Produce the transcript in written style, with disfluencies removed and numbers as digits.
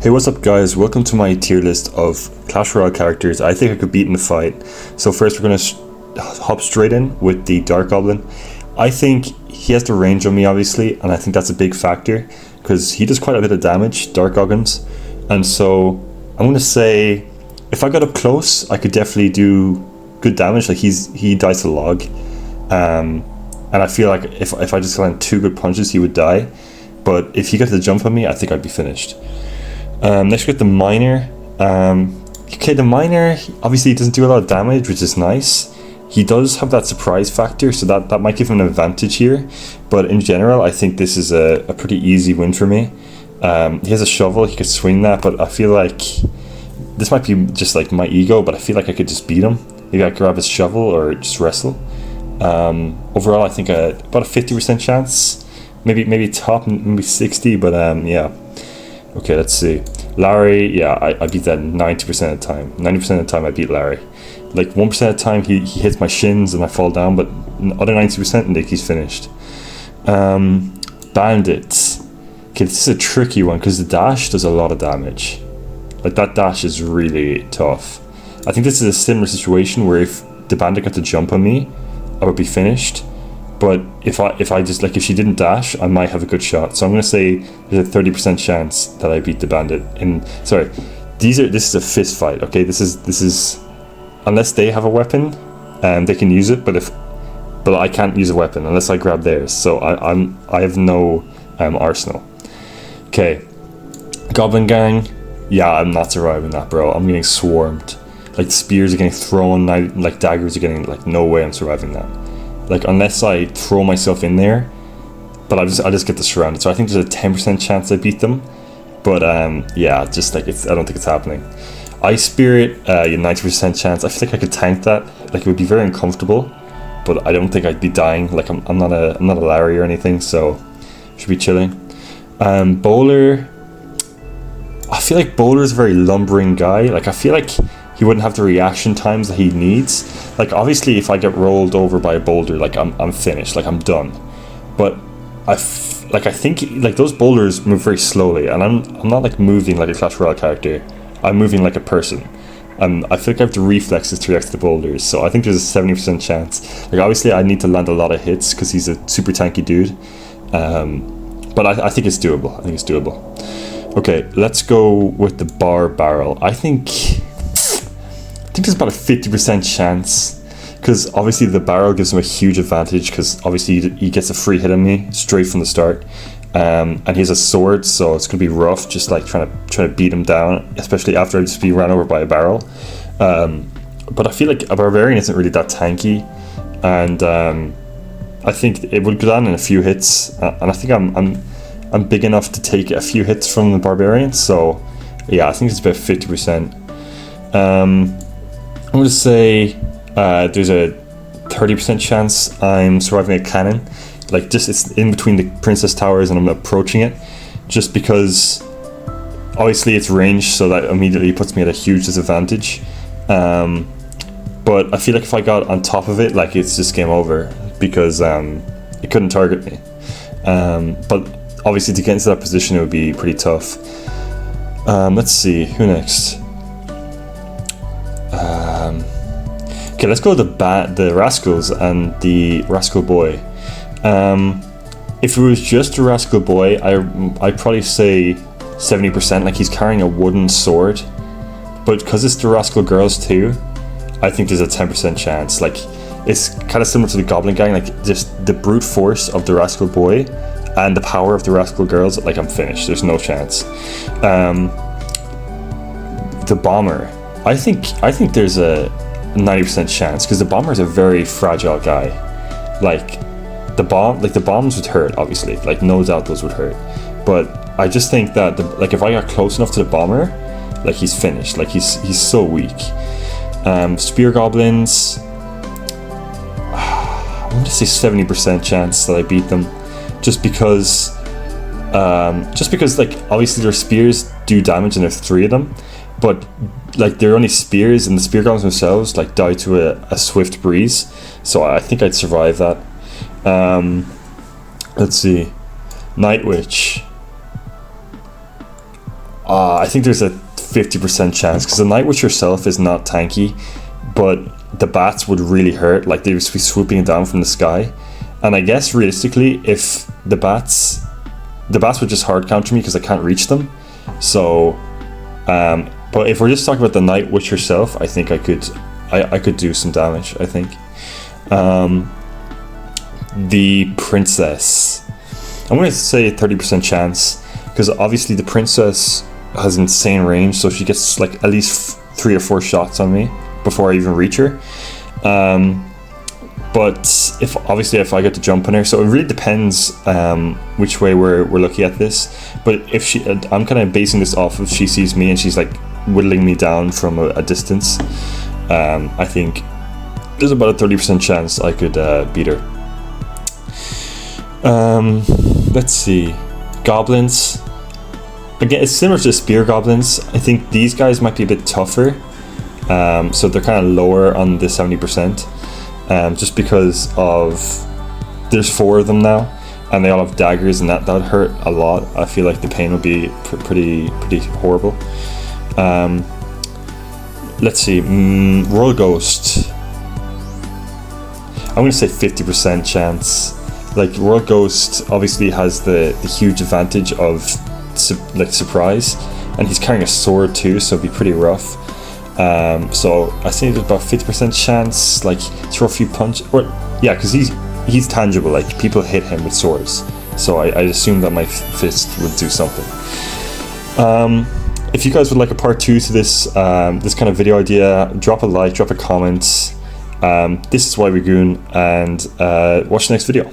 Hey, what's up guys? Welcome to my tier list of Clash Royale characters I think I could beat in the fight. So first we're going to hop straight in with the Dark Goblin. I think he has the range on me obviously, and I think that's a big factor because he does quite a bit of damage, Dark Goblins. And so I'm going to say if I got up close I could definitely do good damage. Like he dies to log. And I feel like if I just land 2 good punches he would die. But if he got the jump on me I think I'd be finished. Next we got the Miner. Okay, the Miner, obviously he doesn't do a lot of damage, which is nice. He does have that surprise factor, so that might give him an advantage here. But in general, I think this is a pretty easy win for me. He has a shovel, he could swing that, but I feel like this might be just like my ego, but I feel like I could just beat him. Maybe I could grab his shovel or just wrestle. Overall, I think about a 50% chance. Maybe top, maybe 60, but yeah. Okay, let's see. Larry, yeah, I beat that 90% of the time. 90% of the time I beat Larry. Like 1% of the time he hits my shins and I fall down, but other 90% and he's finished. Bandits. Okay, this is a tricky one because the dash does a lot of damage. Like that dash is really tough. I think this is a similar situation where if the bandit got the jump on me, I would be finished. But if she didn't dash, I might have a good shot. So I'm gonna say there's a 30% chance that I beat the bandit. This is a fist fight. Okay, this is unless they have a weapon, they can use it. But I can't use a weapon unless I grab theirs. So I have no arsenal. Okay, Goblin Gang. Yeah, I'm not surviving that, bro. I'm getting swarmed. Like spears are getting thrown. Like daggers are getting like no way I'm surviving that. Like unless I throw myself in there, but I just get surrounded. So I think there's a 10% chance I beat them, but yeah, just like I don't think it's happening. Ice Spirit, yeah, 90% chance. I feel like I could tank that. Like it would be very uncomfortable, but I don't think I'd be dying. Like I'm not a Larry or anything, so should be chilling. Bowler, I feel like Bowler's a very lumbering guy. Like I feel like he wouldn't have the reaction times that he needs. Like obviously if I get rolled over by a boulder, like I'm finished, like I'm done. But I think like those boulders move very slowly, and I'm not like moving like a Clash Royale character. I'm moving like a person. I feel like I have the reflexes to react to the boulders, so I think there's a 70% chance. Like obviously I need to land a lot of hits because he's a super tanky dude. But I think it's doable. I think it's doable. Okay, let's go with the bar barrel. I think there's about a 50% chance, because obviously the barrel gives him a huge advantage because obviously he gets a free hit on me straight from the start, and he has a sword, so it's gonna be rough just like trying to beat him down, especially after I just be run over by a barrel. But I feel like a barbarian isn't really that tanky, and I think it would go down in a few hits, and I think I'm big enough to take a few hits from the barbarian. So yeah, I think it's about 50%. I'm going to say there's a 30% chance I'm surviving a cannon. Like just it's in between the princess towers and I'm approaching it, just because obviously it's ranged, so that immediately puts me at a huge disadvantage. But I feel like if I got on top of it, like it's just game over because it couldn't target me. But obviously to get into that position it would be pretty tough. Let's see, who next? Okay, let's go with the Rascals and the Rascal Boy. If it was just a Rascal Boy, I'd probably say 70%. Like he's carrying a wooden sword, but because it's the Rascal Girls too, I think there's a 10% chance. Like it's kind of similar to the Goblin Gang. Like just the brute force of the Rascal Boy and the power of the Rascal Girls. Like I'm finished. There's no chance. The Bomber. I think there's a 90% chance because the Bomber is a very fragile guy. Like the bombs would hurt, obviously. Like no doubt those would hurt. But I just think that if I got close enough to the Bomber, like he's finished. Like he's so weak. Spear Goblins. I'm gonna say 70% chance that I beat them, just because like obviously their spears do damage and there's 3 of them. But like they're only spears, and the spear goblins themselves like die to a swift breeze, so I think I'd survive that. Let's see, Night Witch. I think there's a 50% chance, because the Knight Witch herself is not tanky, but the bats would really hurt. Like, they would be swooping down from the sky, and I guess realistically, if the bats would just hard counter me because I can't reach them. So, but if we're just talking about the Night Witch herself, I think I could do some damage. I think. The Princess, I'm going to say 30% chance, because obviously the Princess has insane range, so she gets like at least 3 or 4 shots on me before I even reach her. But if I get to jump on her, so it really depends which way we're looking at this. But if I'm kind of basing this off if she sees me and she's like whittling me down from a distance. I think there's about a 30% chance I could beat her. Let's see, goblins. Again, it's similar to spear goblins. I think these guys might be a bit tougher. So they're kind of lower on the 70%. Just because of there's 4 of them now, and they all have daggers, and that would hurt a lot. I feel like the pain would be pretty horrible. Let's see, Royal Ghost. I'm gonna say 50% chance. Like, Royal Ghost obviously has the huge advantage of surprise, and he's carrying a sword too, so it'd be pretty rough. So I think there's about 50% chance, like, throw a few punches, or yeah, because he's tangible. Like, people hit him with swords, so I assume that my fist would do something. If you guys would like a part 2 to this this kind of video idea, drop a like, drop a comment. This is Why We Goon, and watch the next video.